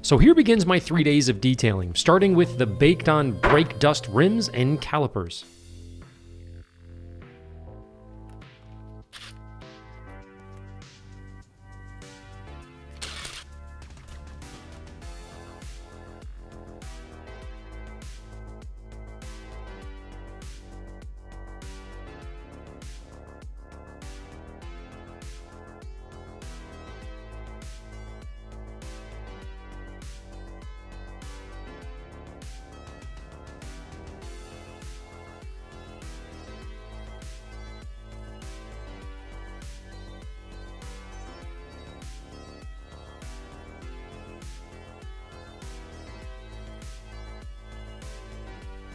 So here begins my 3 days of detailing, starting with the baked on brake dust rims and calipers.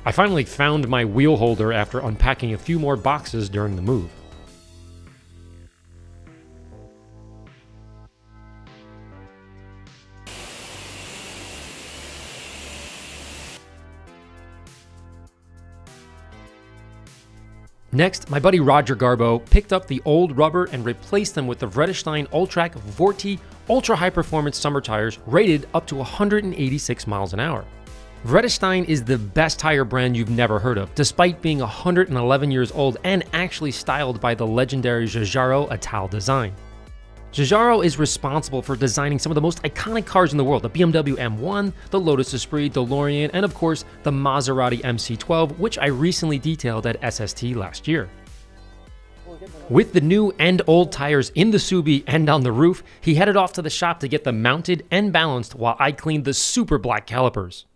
I finally found my wheel holder after unpacking a few more boxes during the move. Next, my buddy Roger Garbo picked up the old rubber and replaced them with the Vredestein Ultrac Vorti Ultra High Performance Summer Tires rated up to 186 miles an hour. Vredestein is the best tire brand you've never heard of, despite being 111 years old and actually styled by the legendary Giugiaro Ital design. Giugiaro is responsible for designing some of the most iconic cars in the world, the BMW M1, the Lotus Esprit, DeLorean, and of course the Maserati MC12, which I recently detailed at SST last year. With the new and old tires in the Subi and on the roof, he headed off to the shop to get them mounted and balanced while I cleaned the super black calipers.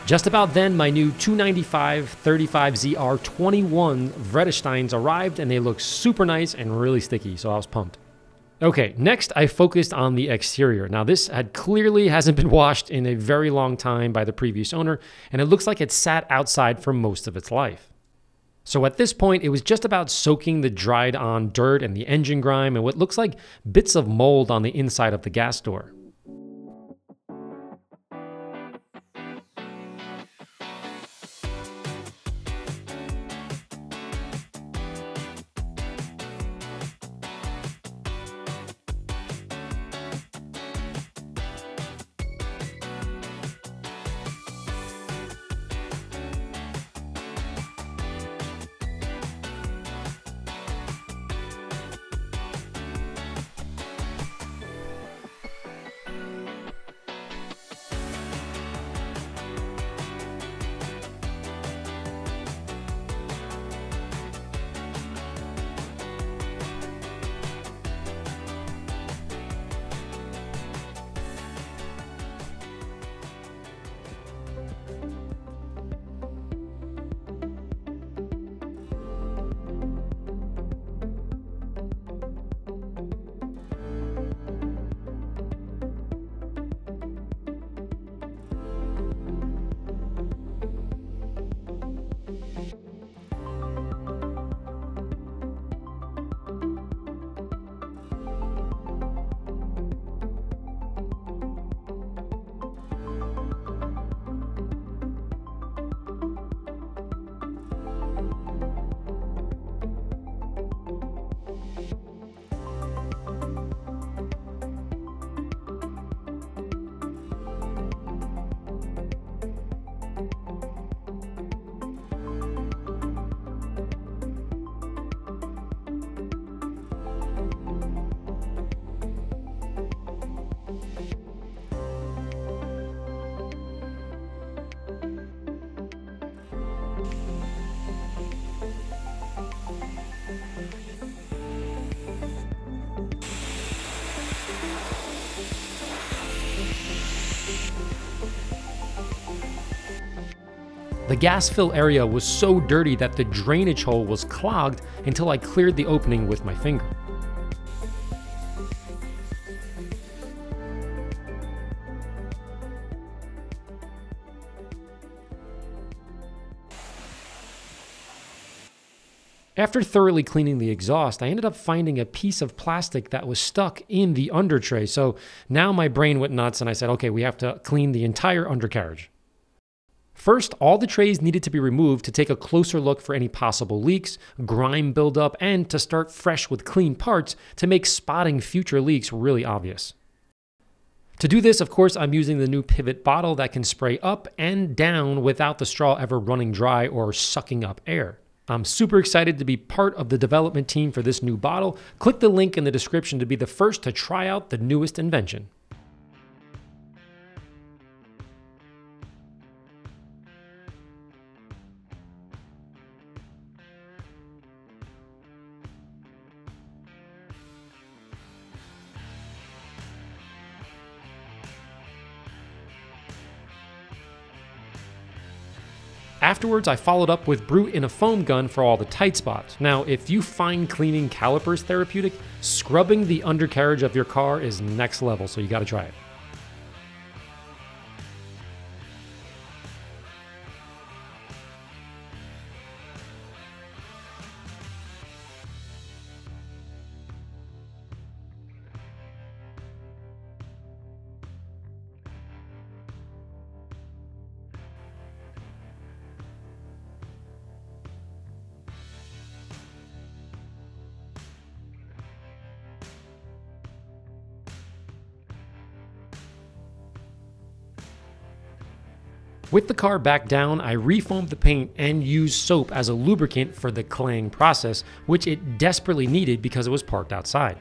Just about then, my new 295/35ZR21 Vredesteins arrived, and they look super nice and really sticky, so I was pumped. Okay, next I focused on the exterior. Now this clearly hasn't been washed in a very long time by the previous owner, and it looks like it sat outside for most of its life. So at this point, it was just about soaking the dried on dirt and the engine grime and what looks like bits of mold on the inside of the gas door. The gas fill area was so dirty that the drainage hole was clogged until I cleared the opening with my finger. After thoroughly cleaning the exhaust, I ended up finding a piece of plastic that was stuck in the under tray. So now my brain went nuts and I said, okay, we have to clean the entire undercarriage. First, all the trays needed to be removed to take a closer look for any possible leaks, grime buildup, and to start fresh with clean parts to make spotting future leaks really obvious. To do this, of course, I'm using the new pivot bottle that can spray up and down without the straw ever running dry or sucking up air. I'm super excited to be part of the development team for this new bottle. Click the link in the description to be the first to try out the newest invention. Afterwards, I followed up with Brute in a foam gun for all the tight spots. Now, if you find cleaning calipers therapeutic, scrubbing the undercarriage of your car is next level, so you gotta try it. With the car back down, I refoamed the paint and used soap as a lubricant for the claying process, which it desperately needed because it was parked outside.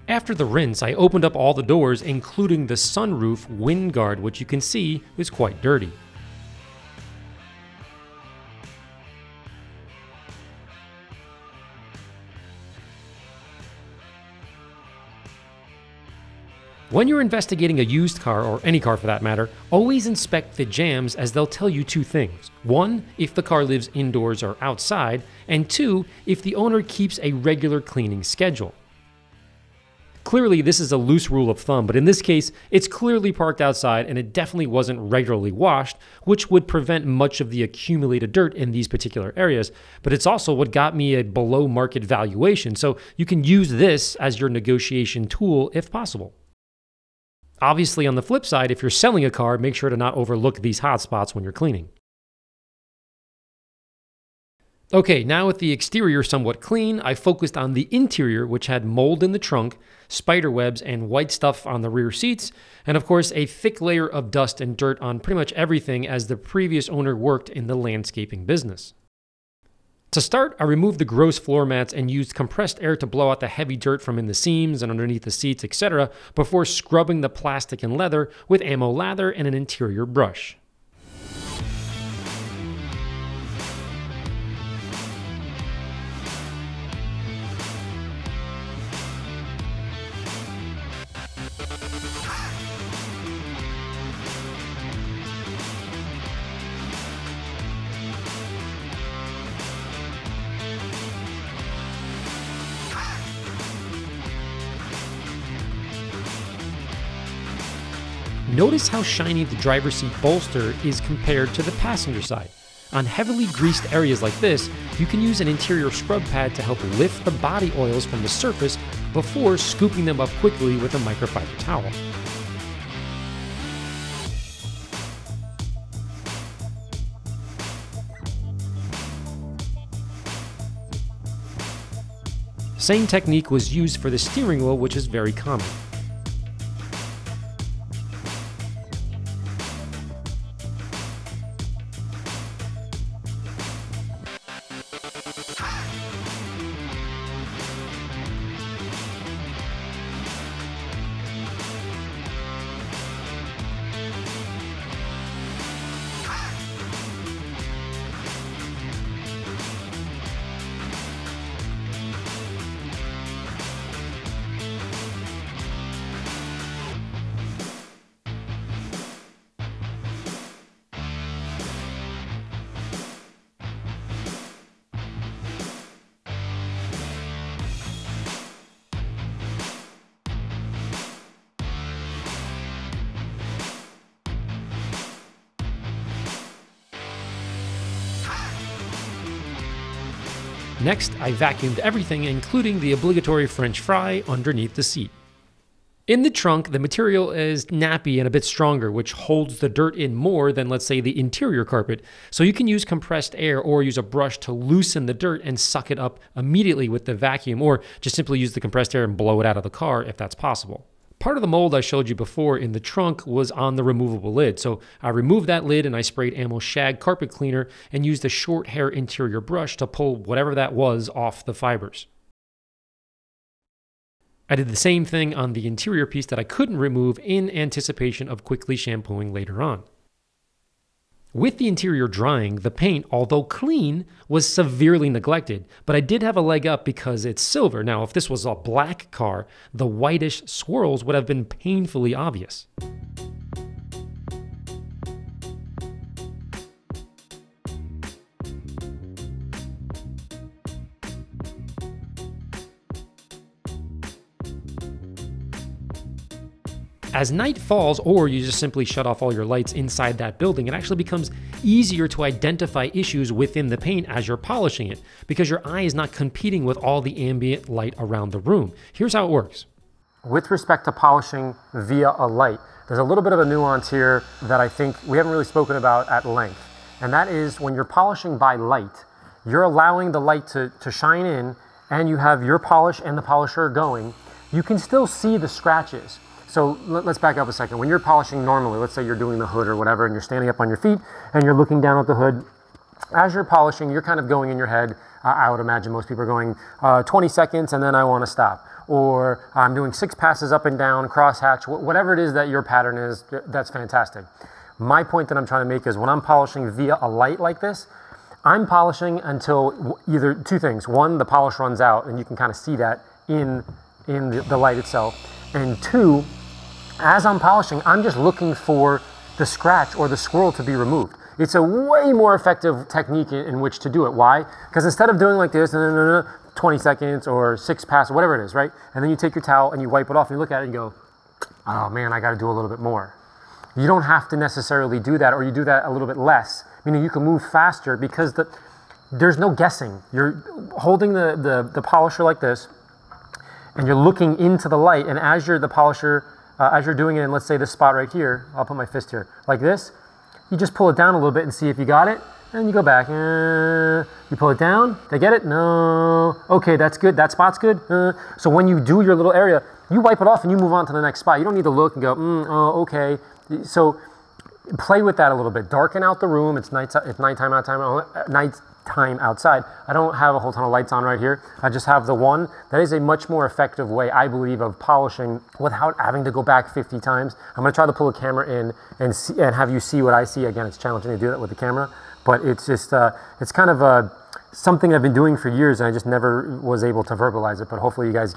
After the rinse, I opened up all the doors, including the sunroof wind guard, which you can see is quite dirty. When you're investigating a used car, or any car for that matter, always inspect the jams, as they'll tell you two things. One, if the car lives indoors or outside, and two, if the owner keeps a regular cleaning schedule. Clearly, this is a loose rule of thumb, but in this case, it's clearly parked outside and it definitely wasn't regularly washed, which would prevent much of the accumulated dirt in these particular areas. But it's also what got me a below market valuation, so you can use this as your negotiation tool if possible. Obviously, on the flip side, if you're selling a car, make sure to not overlook these hot spots when you're cleaning. Okay, now with the exterior somewhat clean, I focused on the interior, which had mold in the trunk, spider webs, and white stuff on the rear seats, and of course a thick layer of dust and dirt on pretty much everything, as the previous owner worked in the landscaping business. To start, I removed the gross floor mats and used compressed air to blow out the heavy dirt from in the seams and underneath the seats, etc., before scrubbing the plastic and leather with AMMO lather and an interior brush. Notice how shiny the driver's seat bolster is compared to the passenger side. On heavily greased areas like this, you can use an interior scrub pad to help lift the body oils from the surface before scooping them up quickly with a microfiber towel. Same technique was used for the steering wheel, which is very common. Next, I vacuumed everything, including the obligatory French fry underneath the seat. In the trunk, the material is nappy and a bit stronger, which holds the dirt in more than, let's say, the interior carpet. So you can use compressed air or use a brush to loosen the dirt and suck it up immediately with the vacuum, or just simply use the compressed air and blow it out of the car if that's possible. Part of the mold I showed you before in the trunk was on the removable lid. So I removed that lid and I sprayed AMMO Shag carpet cleaner and used a short hair interior brush to pull whatever that was off the fibers. I did the same thing on the interior piece that I couldn't remove in anticipation of quickly shampooing later on. With the interior drying, the paint, although clean, was severely neglected, but I did have a leg up because it's silver. Now, if this was a black car, the whitish swirls would have been painfully obvious. As night falls, or you just simply shut off all your lights inside that building, it actually becomes easier to identify issues within the paint as you're polishing it, because your eye is not competing with all the ambient light around the room. Here's how it works. With respect to polishing via a light, there's a little bit of a nuance here that I think we haven't really spoken about at length. And that is when you're polishing by light, you're allowing the light to shine in, and you have your polish and the polisher going. You can still see the scratches. So let's back up a second. When you're polishing normally, let's say you're doing the hood or whatever, and you're standing up on your feet and you're looking down at the hood, as you're polishing, you're kind of going in your head, I would imagine most people are going 20 seconds and then I want to stop. Or I'm doing 6 passes up and down, crosshatch, whatever it is that your pattern is, that's fantastic. My point that I'm trying to make is when I'm polishing via a light like this, I'm polishing until either two things. One, the polish runs out and you can kind of see that in the light itself. And two, as I'm polishing, I'm just looking for the scratch or the swirl to be removed. It's a way more effective technique in which to do it. Why? Because instead of doing like this, 20 seconds or 6 passes, whatever it is, right? And then you take your towel and you wipe it off and you look at it and you go, oh man, I got to do a little bit more. You don't have to necessarily do that, or you do that a little bit less, meaning you can move faster because there's no guessing. You're holding the polisher like this, and you're looking into the light, and as you're the polisher, as you're doing it in, let's say, this spot right here, I'll put my fist here, like this, you just pull it down a little bit and see if you got it, and you go back, you pull it down, did I get it? No, okay, that's good, that spot's good. So when you do your little area, you wipe it off and you move on to the next spot. You don't need to look and go, oh, okay. So play with that a little bit. Darken out the room. It's nighttime outside. I don't have a whole ton of lights on right here. I just have the one. That is a much more effective way, I believe, of polishing without having to go back 50 times. I'm going to try to pull a camera in and have you see what I see. Again, it's challenging to do that with the camera, but it's just, it's kind of something I've been doing for years, and I just never was able to verbalize it, but hopefully you guys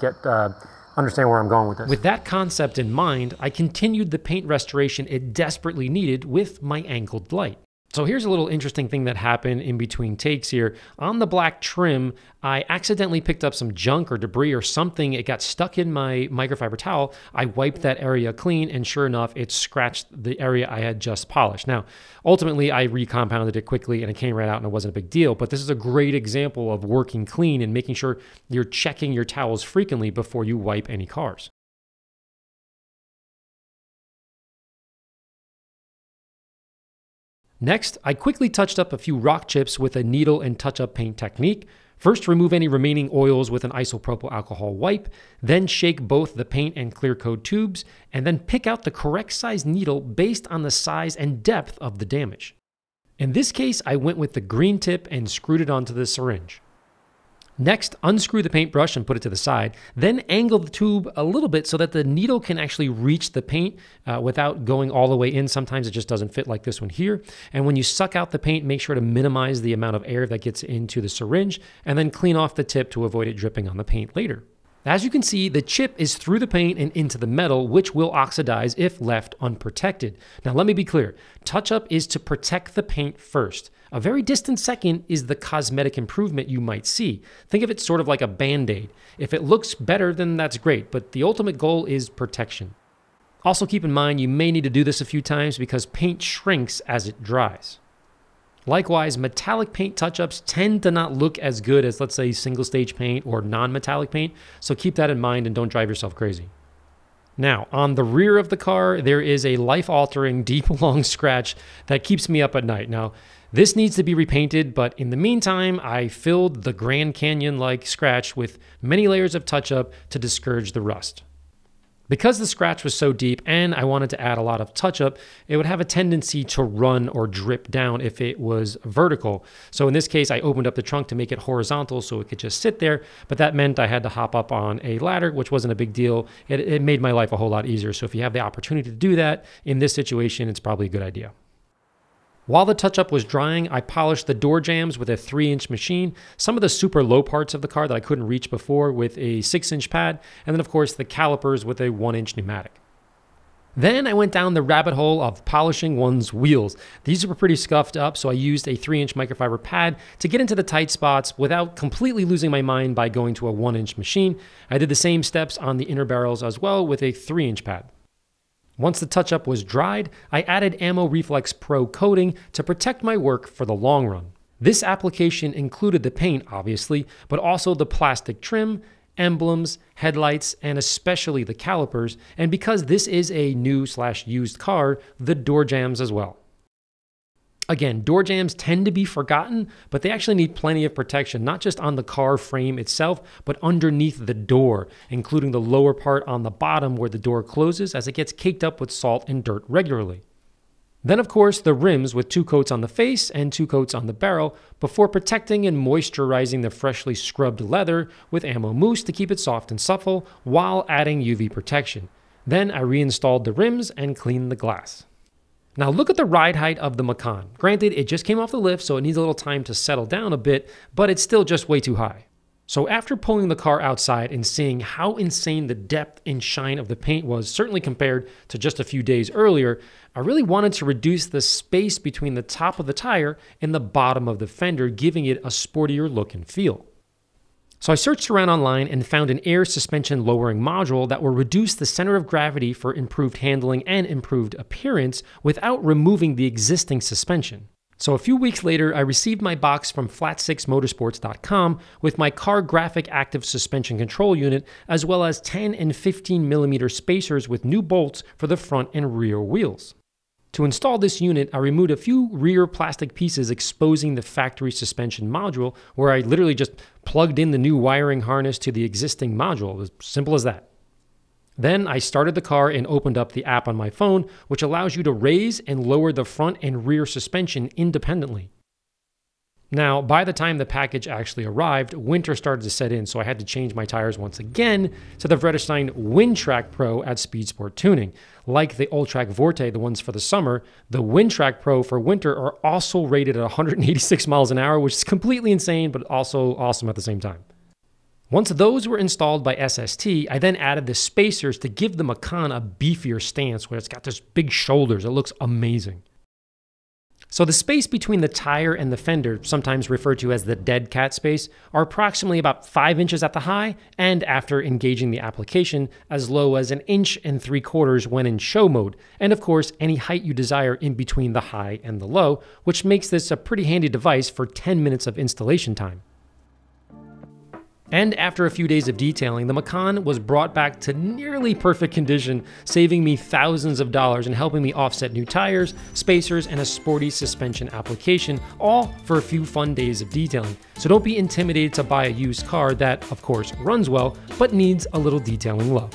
understand where I'm going with this. With that concept in mind, I continued the paint restoration it desperately needed with my angled light. So here's a little interesting thing that happened in between takes here. On the black trim, I accidentally picked up some junk or debris or something. It got stuck in my microfiber towel. I wiped that area clean, and sure enough, it scratched the area I had just polished. Now, ultimately, I recompounded it quickly and it came right out and it wasn't a big deal, but this is a great example of working clean and making sure you're checking your towels frequently before you wipe any cars. Next, I quickly touched up a few rock chips with a needle and touch-up paint technique. First, remove any remaining oils with an isopropyl alcohol wipe, then shake both the paint and clear coat tubes, and then pick out the correct size needle based on the size and depth of the damage. In this case, I went with the green tip and screwed it onto the syringe. Next, unscrew the paintbrush and put it to the side, then angle the tube a little bit so that the needle can actually reach the paint without going all the way in. Sometimes it just doesn't fit like this one here. And when you suck out the paint, make sure to minimize the amount of air that gets into the syringe, and then clean off the tip to avoid it dripping on the paint later. As you can see, the chip is through the paint and into the metal, which will oxidize if left unprotected. Now, let me be clear. Touch-up is to protect the paint first. A very distant second is the cosmetic improvement you might see. Think of it sort of like a Band-Aid. If it looks better, then that's great, but the ultimate goal is protection. Also keep in mind, you may need to do this a few times because paint shrinks as it dries. Likewise, metallic paint touch-ups tend to not look as good as, let's say, single-stage paint or non-metallic paint, so keep that in mind and don't drive yourself crazy. Now, on the rear of the car, there is a life-altering, deep, long scratch that keeps me up at night. Now, this needs to be repainted, but in the meantime, I filled the Grand Canyon-like scratch with many layers of touch-up to discourage the rust. Because the scratch was so deep and I wanted to add a lot of touch-up, it would have a tendency to run or drip down if it was vertical. So in this case, I opened up the trunk to make it horizontal so it could just sit there, but that meant I had to hop up on a ladder, which wasn't a big deal. It made my life a whole lot easier. So if you have the opportunity to do that in this situation, it's probably a good idea. While the touch-up was drying, I polished the door jambs with a 3-inch machine, some of the super low parts of the car that I couldn't reach before with a 6-inch pad, and then of course the calipers with a 1-inch pneumatic. Then I went down the rabbit hole of polishing one's wheels. These were pretty scuffed up, so I used a 3-inch microfiber pad to get into the tight spots without completely losing my mind by going to a 1-inch machine. I did the same steps on the inner barrels as well with a 3-inch pad. Once the touch-up was dried, I added AMMO Reflex Pro coating to protect my work for the long run. This application included the paint, obviously, but also the plastic trim, emblems, headlights, and especially the calipers, and because this is a new/used car, the door jambs as well. Again, door jambs tend to be forgotten, but they actually need plenty of protection, not just on the car frame itself, but underneath the door, including the lower part on the bottom where the door closes as it gets caked up with salt and dirt regularly. Then, of course, the rims with 2 coats on the face and 2 coats on the barrel before protecting and moisturizing the freshly scrubbed leather with AMMO mousse to keep it soft and supple while adding UV protection. Then I reinstalled the rims and cleaned the glass. Now look at the ride height of the Macan. Granted, it just came off the lift, so it needs a little time to settle down a bit, but it's still just way too high. So after pulling the car outside and seeing how insane the depth and shine of the paint was, certainly compared to just a few days earlier, I really wanted to reduce the space between the top of the tire and the bottom of the fender, giving it a sportier look and feel. So I searched around online and found an air suspension lowering module that will reduce the center of gravity for improved handling and improved appearance without removing the existing suspension. So a few weeks later, I received my box from flat6motorsports.com with my car graphic active suspension control unit, as well as 10 and 15 millimeter spacers with new bolts for the front and rear wheels. To install this unit, I removed a few rear plastic pieces exposing the factory suspension module, where I literally just plugged in the new wiring harness to the existing module. It was simple as that. Then I started the car and opened up the app on my phone, which allows you to raise and lower the front and rear suspension independently. Now, by the time the package actually arrived, winter started to set in, so I had to change my tires once again to the Vredestein WindTrack Pro at Speed Sport Tuning. Like the Alltrack Forte, the ones for the summer, the WindTrack Pro for winter are also rated at 186 miles an hour, which is completely insane, but also awesome at the same time. Once those were installed by SST, I then added the spacers to give the Macan a beefier stance where it's got this big shoulders. It looks amazing. So the space between the tire and the fender, sometimes referred to as the dead cat space, are approximately about 5 inches at the high, and after engaging the application, as low as 1.75 inches when in show mode, and of course any height you desire in between the high and the low, which makes this a pretty handy device for 10 minutes of installation time. And after a few days of detailing, the Macan was brought back to nearly perfect condition, saving me thousands of dollars and helping me offset new tires, spacers, and a sporty suspension application, all for a few fun days of detailing. So don't be intimidated to buy a used car that, of course, runs well, but needs a little detailing love.